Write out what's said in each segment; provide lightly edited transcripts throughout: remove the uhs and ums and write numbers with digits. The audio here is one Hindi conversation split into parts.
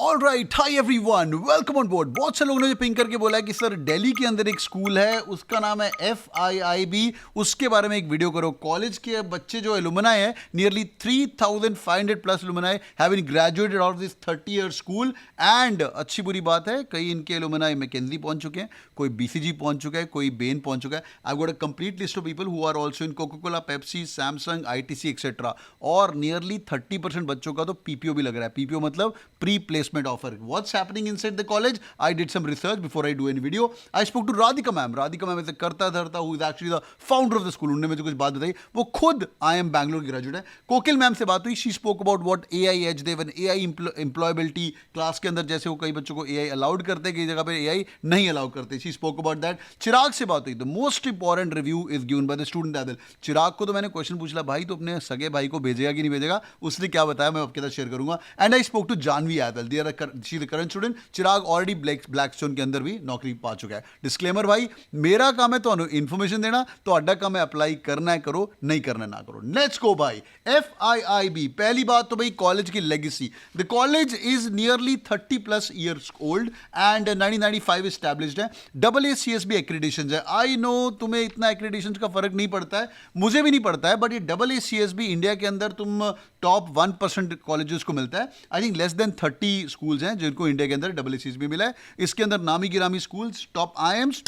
All right, high everyone, welcome on board. बहुत से लोगों ने पिंक करके बोला है कि सर दिल्ली के अंदर एक स्कूल है, उसका नाम है FIIB, उसके बारे में एक वीडियो करो। कॉलेज के बच्चे जो एलुमनाई है, nearly 3500 plus alumni have been graduated out of this 30 year school. And अच्छी बुरी बात है, कई इनके एलुमनाई मैकेंजी पहुंच चुके हैं, कोई BCG पहुंच चुका है, कोई बेन पहुंच चुका है। I got a complete list of people who are also in Coca Cola, Pepsi, Samsung, ITC etcetera. और नियरली 30% बच्चों का तो PPO भी लग रहा है। PPO मतलब pre placement offer. What's happening inside the college? I did some research before I do any video. I spoke to Radhika ma'am. Radhika ma'am is a करता धरता who is actually the founder of the school. उन्होंने मुझे कुछ बात बताई। वो खुद IIM बैंगलोर की ग्रेजुएट है। कोकिल मैम से बात हुई। She spoke about what AI edge they have, AI employability class के अंदर, जैसे वो कई बच्चों को AI अलाउड करते हैं, कई जगह पे AI नहीं अलाउ करते। She spoke about that. चिराग से बात हुई। The most important review is given by the student as well. चिराग को तो मैंने क्वेश्चन पूछा, भाई तो अपने सगे भाई को भेजेगा कि नहीं भेजेगा, उसने क्या बताया मैं आपके साथ शेयर करूंगा। And I spoke to Janvi as well, they are she the current student. Chirag already Blackstone के अंदर भी नौकरी पा चुका है। डिस्क्लेमर भाई, मेरा काम है तो इन्फॉर्मेशन देना, तो अड्डा काम है अप्लाई करना है करो, नहीं करना ना करो। लेट्स गो भाई। FIIB, पहली बात तो भाई कॉलेज की legacy. The college is nearly 30 plus years old and 1995 established है। AACSB एक्रेडिशन है। आई नो तुम्हें इतना एक्रेडिशन का फर्क नहीं पड़ता है, मुझे भी नहीं पड़ता है, बट ये AACSB इंडिया के अंदर तुम टॉप 1% कॉलेजेस को मिलता है। I think less than 30 schools हैं जिनको इंडिया के अंदर AACSB मिला है। इसके अंदर नामी गिरामी schools, top IIMs,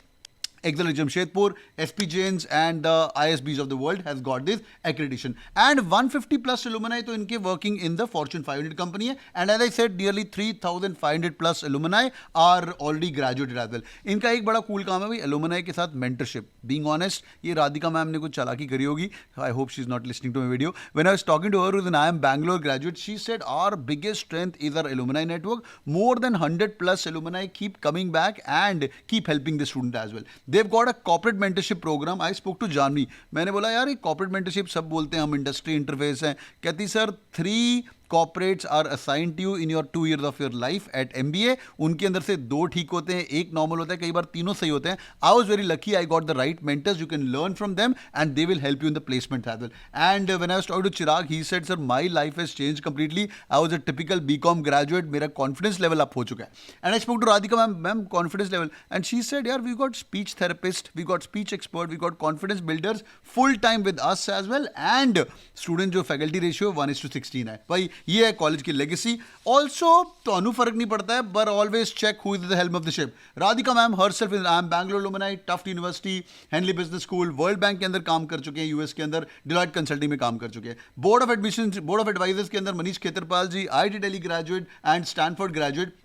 Excel Jamshedpur, SP Jains and the ISBs of the world has got this accreditation. And 150 plus alumni तो इनके working in the Fortune 500 company है. And as I said, nearly 3500 plus alumni are already graduated as well. इनका एक बड़ा cool काम है भाई alumni के साथ mentorship. Being honest, ये राधिका मैम ने कुछ चालाकी करी होगी. I hope she's not listening to my video. When I was talking to her, who's an IIM Bangalore graduate, she said our biggest strength is our alumni network. More than 100 plus alumni keep coming back and keep helping the student as well. They've got a corporate mentorship program. I spoke to Janvi. मैंने बोला यार ये corporate mentorship सब बोलते हैं हम, इंडस्ट्री इंटरफेस हैं। कहती sir 3 corporates are assigned to you in your 2 years of your life at MBA. उनके अंदर से 2 ठीक होते हैं, एक नॉर्मल होता है, कई बार तीनों सही होते हैं। I was very lucky, I got the right mentors. You can learn from them and they will help you in the placement as well. And when I was talking to Chirag, he said, sir, my life has changed completely. I was a typical BCom graduate. मेरा confidence level up हो चुका है. And I spoke to Radhika ma'am, confidence level. And she said, यार, we got speech therapist, we got speech expert, we got confidence builders full time with us as well. And student जो faculty ratio 1:16 है. भाई ये है कॉलेज की लेगेसी। ऑल्सो तो अनु फर्क नहीं पड़ता है, but always check who is the helm of the ship. Radhika ma'am herself is IIM Bangalore alumni, Tufts university, Henley business school, world bank के अंदर काम कर चुके हैं, यूएस के अंदर डिलॉयट कंसल्टिंग में काम कर चुके हैं। Board of admission, board of advisors के अंदर Manish Khetarpal ji, IIT Delhi graduate and Stanford graduate.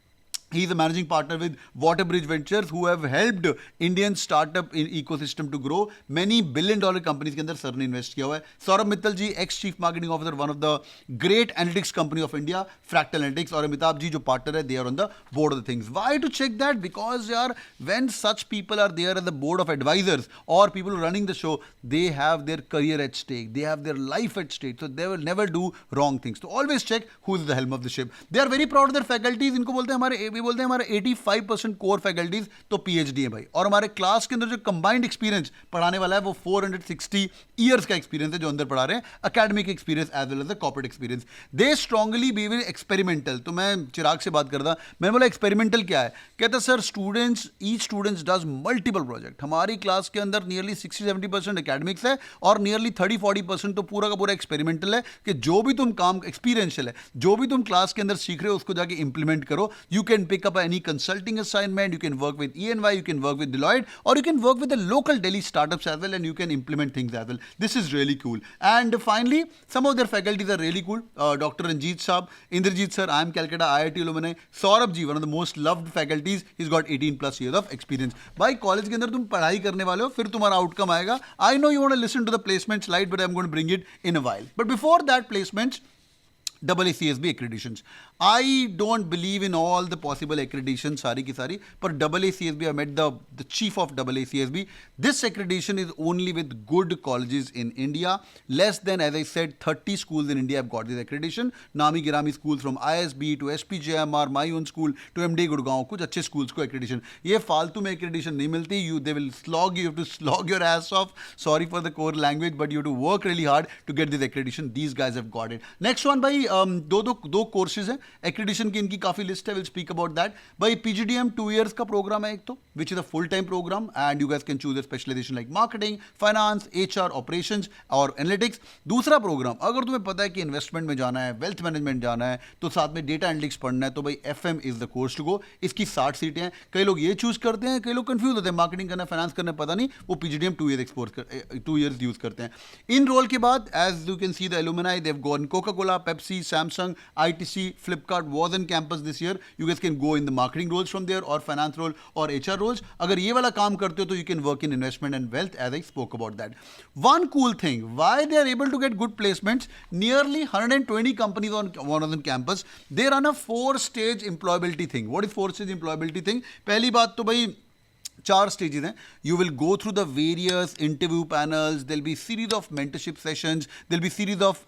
He is a managing partner with Waterbridge Ventures who have helped Indian startup ecosystem to grow. Many billion-dollar companies के अंदर सर ने इन्वेस्ट किया हुआ है। Saurabh Mittal ji, ex chief marketing officer, one of the great analytics company of India, Fractal Analytics. और अमिताभ जी जो पार्टनर है, they are on the board of the things. Why to check that? Because यार when such people are there at the board of advisors or people running the show, they have their career at stake, they have their life at stake, so they will never do wrong things. So always check who is the helm of the ship. They are very proud of their faculties. इनको बोलते हैं हमारे बोलते हैं हमारे 85% कोर फैकल्टीज तो PhD है भाई। और हमारे क्लास के अंदर जो कंबाइंड एक्सपीरियंस पढ़ाने वाला है वो 460 ईयर्स का एक्सपीरियंस है जो अंदर पढ़ा रहे हैं, academic experience as well as the corporate experience. They strongly be will experimental. तो मैं चिराग से बात करता, मैंने बोला एक्सपेरिमेंटल क्या है? कहता sir students, each students does multiple project. हमारी क्लास के अंदर नियरली 60-70% एकेडमिक्स है और नियरली 30-40% तो पूरा का पूरा एक्सपेरिमेंटल है कि जो भी तुम काम एक्सपीरियंशियल है, जो भी तुम क्लास के अंदर सीख रहे हो उसको जाके इंप्लीमेंट करो। You can pick up any consulting assignment, you can work with EY, you can work with Deloitte, or you can work with the local Delhi startups as well, and you can implement things as well. This is really cool. And finally, some of their faculties are really cool. Dr. Ranjit Saab, Indrajit sir, IIM Calcutta, IIT alumni, Saurabh ji, one of the most loved faculties, he's got 18 plus years of experience. भाई कॉलेज के अंदर तुम पढ़ाई करने वाले हो, फिर तुम्हारा आउटकम आएगा। I know you want to listen to the placement slide, but I'm going to bring it in a while. But before that, placements, AACSB accreditations. I don't believe in all the possible accreditations, सारी की सारी, पर AACSB, I met the chief of AACSB. This accreditation is only with good colleges in India. Less than, as I said, 30 schools in India have got this accreditation. नामी गिरामी schools from ISB to SPJIMR, my own school to MD Gurgaon, कुछ अच्छे schools को accreditation। ये फालतू में accreditation नहीं मिलती। They will slog you, have to slog your ass off. Sorry for the core language, but you have to work really hard to get this accreditation. These guys have got it. Next one भाई, दो कोर्सेज हैं। एक्रेडिशन की इनकी काफी लिस्ट है, विल स्पीक अबाउट दैट। भाई पीजीडीएम 2 years का प्रोग्राम है एक तो, which is a full time programme and you guys can choose a specialisation like marketing, finance, HR, operations और एनालिटिक्स। दूसरा प्रोग्राम, अगर तुम्हें पता है कि इन्वेस्टमेंट में जाना है, वेल्थ मैनेजमेंट जाना है, तो साथ में डेटा एनालिटिक्स पढ़ना है, तो भाई FM is the course to go. इसकी 60 सीटें हैं। कई लोग ये चूज करते हैं, कई लोग कंफ्यूज होते हैं, मार्केटिंग करना, फाइनेंस करना, पता नहीं, वो पीजीडीएम 2 years यूज करते हैं। इन रोल के बाद as you can see the alumni, they have gone Coca Cola, Pepsi, Samsung, ITC, Flipkart was in campus this year. You guys can go in the marketing roles from there और फाइनेंस रोल और एचआर रोल्स। अगर ये वाला काम करते हो तो you can work in investment and wealth, as I spoke about that. One cool thing, why they are able to get good placements, nearly 120 companies on campus, they run a 4-stage employability thing. What is 4-stage employability thing? पहली बात तो भाई 4 stages हैं. You will go through the various interview panels. There'll be series of mentorship sessions. There'll be series of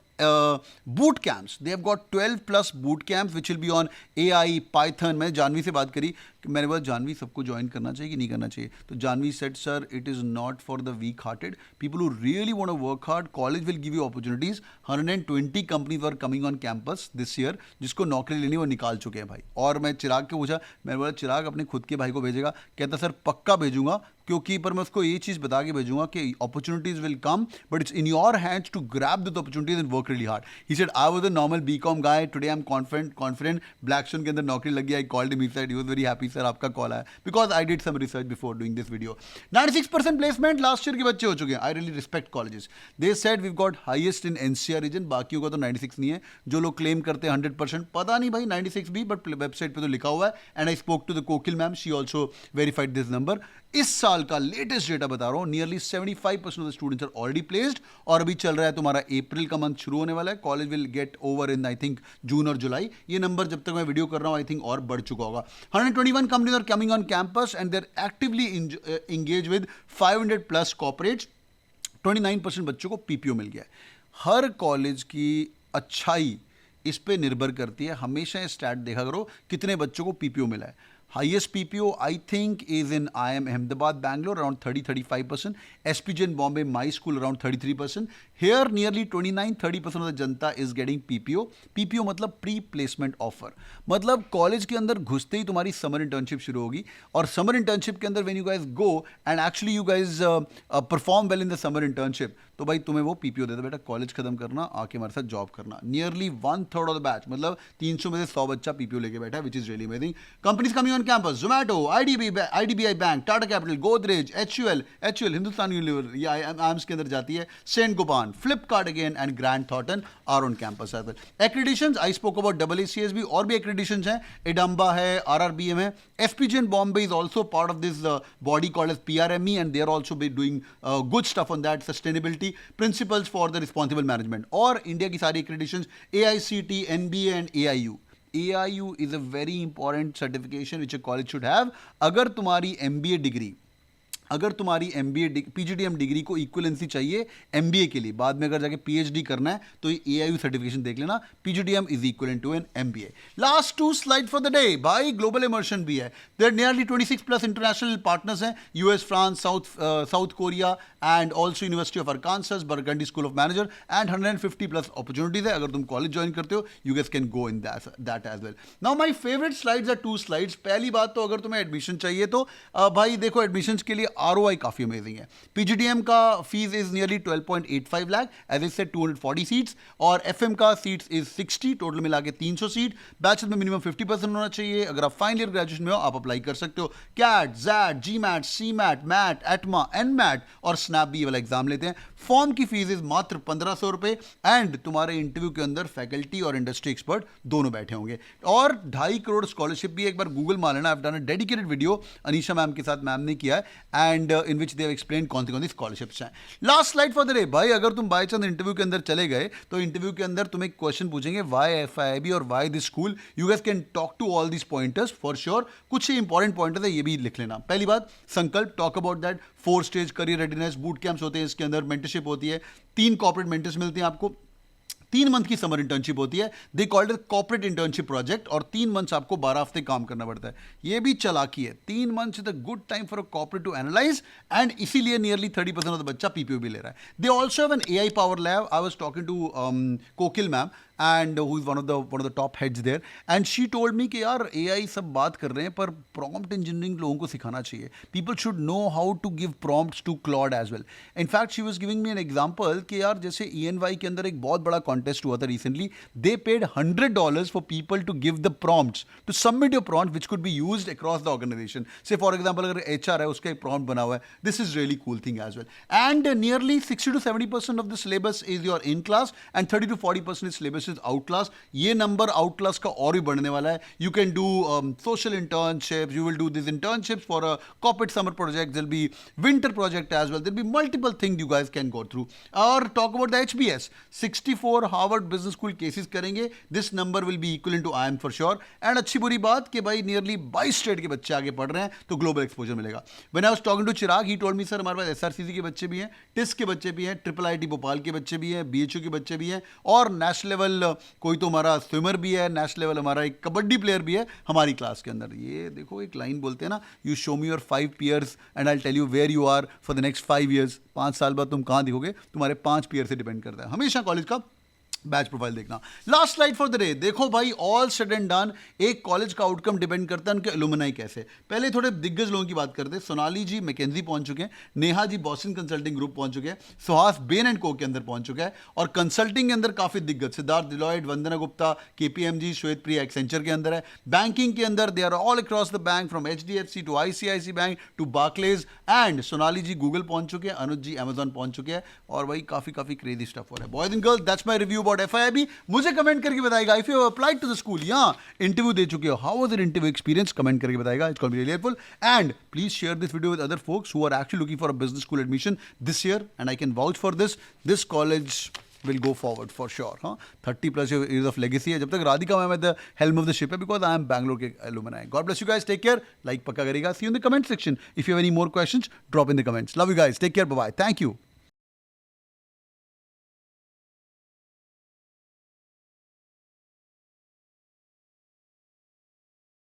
boot camps. They have got 12 plus boot camps which will be on AI, Python. मैंने जानवी से बात करी कि मैंने बोला जानवी सबको ज्वाइन करना चाहिए कि नहीं करना चाहिए, तो Jaanvi said sir it is not for the weak hearted, people who really want to work hard, college will give you opportunities. 120 companies are coming on campus this year, जिसको नौकरी लेनी वो निकाल चुके हैं भाई। और मैं चिराग को पूछा, मैंने बोला चिराग अपने खुद के भाई को भेजेगा, कहता सर पक्का भेजूंगा, क्योंकि पर मैं उसको ये चीज़ बता के भेजूंगा कि opportunities will come but it's in your hands to grab the opportunities and work really hard. He said I was a normal BCom guy, today I am confident Blackstone के अंदर नौकरी लग गया। I called him, he said he was very happy sir आपका कॉल आया, because I did some research before doing this video. 96% placement last year के बच्चे हो चुके हैं। I really respect colleges, they said we got highest in NCR region, बाकियों का तो 96 नहीं है। जो लोग क्लेम करते हैं 100%, पता नहीं भाई 96 भी, बट वेबसाइट पे तो लिखा हुआ है। And I spoke to the Kokil ma'am, she also verified this number. इस साल का लेटेस्ट डेटा बता रहा हूँ, nearly 75% of the students are already placed, और अभी चल रहा है तुम्हारा अप्रैल का मंथ शुरू होने वाला है, college will get over in I think June और जुलाई। ये नंबर जब तक मैं वीडियो कर रहा हूँ आई थिंक और बढ़ चुका होगा। 121 companies are coming on campus and there actively engage with 500 plus corporates. 29% बच्चों को पीपीओ मिल गया है। हर कॉलेज की अच्छाई इस पे निर्भर करती है, हमेशा स्टैट देखा करो कितने बच्चों को पीपीओ मिला है। Highest PPO I think is in IIM Ahmedabad, Bangalore around 30-35%. SPGN Bombay, my school around 33%. Here nearly 29-30% of the Janata is getting PPO. PPO मतलब प्री प्लेसमेंट ऑफर, मतलब कॉलेज के अंदर घुसते ही तुम्हारी समर इंटर्नशिप शुरू होगी, और समर इंटर्नशिप के अंदर when you guys go and actually you guys perform well in the summer internship, तो भाई तुम्हें वो पीपीओ देता, बेटा कॉलेज खत्म करना, आके हमारे साथ जॉब करना। नियरली 1/3 ऑफ द बैच, मतलब 300 में से 100 बच्चा पीपीओ लेके बैठा है, which is really amazing. Companies coming on campus, Zomato, IDBI bank, Tata capital, Godrej, HUL, Hindustan Unilever, ये आईएम्स के अंदर जाती है, Saint Gobain, Flipkart again and Grant Thornton are on campus as well. Accreditations I spoke about AACSB, और भी एक्रेडिशंस हैं, एडम्बा है, RRBM है, SPGN Bombay is also part of this body called as PRME, and they are also be doing good stuff on that, sustainability principles for the responsible management। और इंडिया की सारी एक्रेडिशंस, AICT, NBA and AIU। AIU is a very important certification which a college should have। अगर तुम्हारी MBA डिग्री, अगर तुम्हारी MBA PGDM डिग्री को इक्वलेंसी चाहिए MBA के लिए, बाद में अगर जाके PhD करना है तो ये AIU सर्टिफिकेशन देख लेना, PGDM is equivalent to an MBA। Last 2 slide for the day, भाई ग्लोबल इमर्शन भी है। There nearly 26 plus international partners हैं, US, France, south Korea and also university of Arkansas, Burgundy school of manager and 150 plus opportunities है। अगर तुम कॉलेज ज्वाइन करते हो you guys can go in that as well. Now my favourite slides are 2 slides. पहली बात तो अगर तुम्हें एडमिशन चाहिए तो भाई देखो एडमिशन के लिए ROI काफी अमेजिंग है। PGDM का फीस is nearly 12.85 lakh, as I said 240 seats, और FM का सीट्स इज 60, टोटल मिला के 300 सीट। बैचलर में मिनिमम 50% होना चाहिए। अगर आप फाइनल ईयर ग्रेजुएशन में हो आप अप्लाई कर सकते हो। CAT, XAT, GMAT, CMAT, MAT, ATMA, NMAT और स्नैप भी वाला एग्जाम लेते हैं। फॉर्म की फीस इज मात्र 1500 रुपए, एंड तुम्हारे इंटरव्यू के अंदर फैकल्टी और इंडस्ट्री एक्सपर्ट दोनों बैठे होंगे। और 2.5 करोड़ स्कॉलरशिप भी, एक बार गूगल मार लेना, I have done a dedicated video Anisha ma'am के साथ, मैम ने किया है, and in which they have explain कौन सी स्कॉलरशिप्स हैं। Last slide for the day, भाई अगर तुम बाय चांस इंटरव्यू के अंदर चले गए तो इंटरव्यू के अंदर तुम्हें क्वेश्चन पूछेंगे व्हाई FIIB और why this school, you guys can talk to all this pointers for sure. कुछ इंपॉर्टेंट पॉइंटर्स है, ये भी लिख लेना। पहली बात Sankalp, talk about that. 4 stage career readiness, boot camps होते हैं, इसके अंदर मेंटरशिप होती है, 3 कॉर्पोरेट मेंटर्स मिलते हैं आपको, 3 मंथ की समर इंटर्नशिप होती है, they called it corporate internship project, और 3 मंथ्स आपको 12 हफ्ते काम करना पड़ता है। ये भी चालाकी है, 3 months is a good time for a corporate to analyse, and इसीलिए नियरली 30% ऑफ द बच्चा पीपीओ भी ले रहा है। They also have an AI power lab. I was talking to Kokil ma'am and who is one of the top heads there, and she told me कि यार AI सब बात कर रहे हैं पर prompt engineering लोगों को सिखाना चाहिए. People should know how to give prompts to Claude as well. In fact, she was giving me an example कि यार जैसे ENY के अंदर एक बहुत बड़ा contest हुआ था recently. They paid $100 for people to give the prompts, to submit your prompt which could be used across the organization. Say for example अगर HR है उसका एक prompt बना हुआ है. This is really cool thing as well. And nearly 60 to 70% of the syllabus is your in class and 30 to 40% is syllabus is out class. ये number out class का और भी बढ़ने वाला है. You can do social internships, you will do these internships for a corporate summer project, there'll be winter project as well, there'll be multiple things you guys can go through. Or talk about the HBS, 64 Harvard Business School cases करेंगे. This number will be equivalent to IIM for sure. And अच्छी बुरी बात कि भाई nearly 22 स्टेट के बच्चे आगे पढ़ रहे हैं तो ग्लोबल एक्सपोजर मिलेगा. When I was talking to Chirag, he told me sir हमारे पास SRCC के बच्चे भी हैं, टिस के बच्चे भी हैं, IIIT भोपाल के बच्चे भी हैं, BHU के बच्चे भी हैं और नेशनल लेवल कोई तो हमारा स्विमर भी है, नेशनल लेवल हमारा एक कबड्डी प्लेयर भी है हमारी क्लास के अंदर. ये देखो एक लाइन बोलते हैं ना, you show me your 5 peers and I tell you where you are for the next 5 years. 5 साल बाद तुम कहाँ दिखोगे, तुम्हारे 5 peer से डिपेंड करता है. हमेशा कॉलेज का बैच प्रोफाइल देखना. Last slide for the day. देखो भाई, ऑल सेड एंड डन, एक कॉलेज का आउटकम डिपेंड करता है उनके एलुमनाई कैसे. पहले थोड़े दिग्गज लोगों की बात करते हैं. सोनाली जी मैकेंजी पहुंच चुके हैं, Neha ji Boston consulting group पहुंच चुके हैं, सुहास बेन एंड को के अंदर पहुंच चुका है और कंसल्टिंग के अंदर काफी दिग्गज सिद्धार्थ डिलॉयट, वंदना गुप्ता, KPMG, श्वेत प्रिया एक्सेंचर के अंदर है. बैंकिंग के अंदर they are all across the bank from HDFC to ICICI bank to Barclays. And Sonali ji Google पहुंच चुके हैं, अनुज जी अमेजॉन पहुंच चुके हैं और भाई काफी क्रेजी स्टफ हो रहा है. Boys and girls, that's my review about FIIB. मुझे कमेंट करके बताएगा if you applied to the school या इंटरव्यू दे चुके हो, how was your interview experience. Comment करके बताएगा. It's gonna be really helpful. And please share this video with other folks who are actually looking for a business school admission this year, and I can vouch for this college will go forward for sure. 30+ years of legacy है. जब तक Radhika ma'am at the helm of the ship है, because I am Bangalore के alumni. God bless you guys. Take care. Like पक्का करेगा. See you in the comment section. If you have any more questions, drop in the comments. Love you guys. Take care. Bye bye. Thank you.